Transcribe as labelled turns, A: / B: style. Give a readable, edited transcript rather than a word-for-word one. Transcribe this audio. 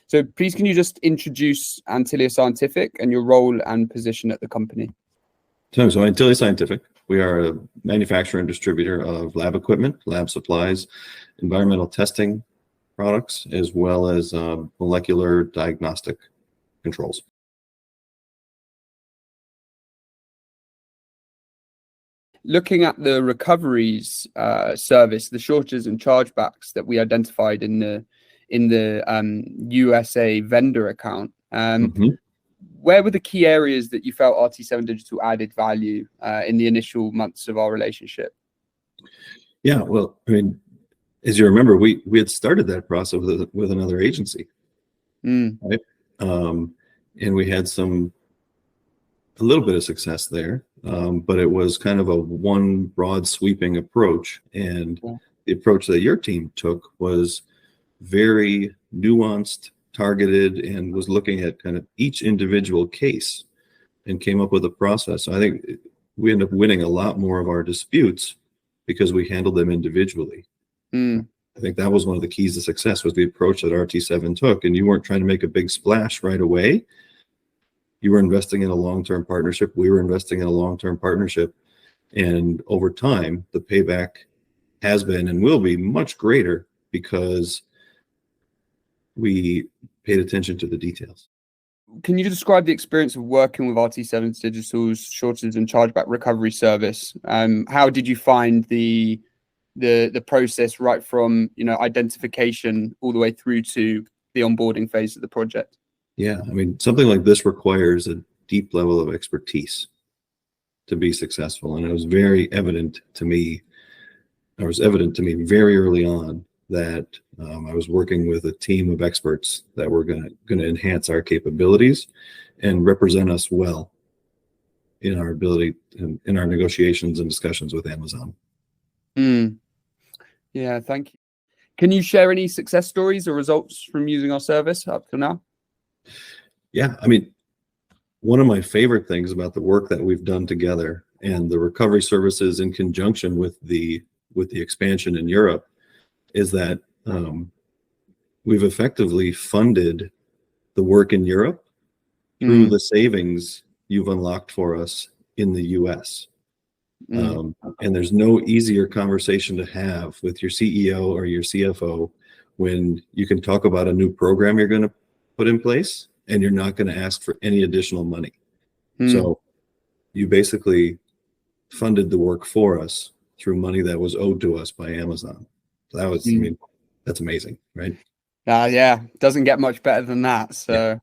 A: So please, can you just introduce Antylia Scientific and your role and position at the company?
B: So Antylia Scientific, we are a manufacturer and distributor of lab equipment, lab supplies, environmental testing products, as well as molecular diagnostic controls.
A: Looking at the recoveries service, the shortages and chargebacks that we identified in the USA vendor account, where were the key areas that you felt RT7Digital added value in the initial months of our relationship?
B: Yeah, well, I mean, as you remember, we had started that process with another agency, right? And we had a little bit of success there, but it was kind of a one broad sweeping approach. And the approach that your team took was very nuanced, targeted, and was looking at kind of each individual case and came up with a process. So I think we ended up winning a lot more of our disputes because we handled them individually. I think that was one of the keys to success, was the approach that RT7 took. And you weren't trying to make a big splash right away. You were investing in a long-term partnership. We were investing in a long-term partnership. And over time, the payback has been and will be much greater because we paid attention to the details.
A: Can you describe the experience of working with RT7Digital's shortages and chargeback recovery service? How did you find the process right from identification all the way through to the onboarding phase of the project?
B: Yeah, I mean, something like this requires a deep level of expertise to be successful, and it was very evident to me. It was evident to me very early on that I was working with a team of experts that were going to enhance our capabilities and represent us well in our ability in our negotiations and discussions with Amazon.
A: Yeah, thank you. Can you share any success stories or results from using our service up to now?
B: Yeah, I mean, one of my favorite things about the work that we've done together and the recovery services in conjunction with the expansion in Europe is that we've effectively funded the work in Europe through the savings you've unlocked for us in the US. And there's no easier conversation to have with your CEO or your CFO when you can talk about a new program you're going to put in place and you're not going to ask for any additional money. So you basically funded the work for us through money that was owed to us by Amazon. So that was, I mean, that's amazing, right?
A: Yeah, doesn't get much better than that. So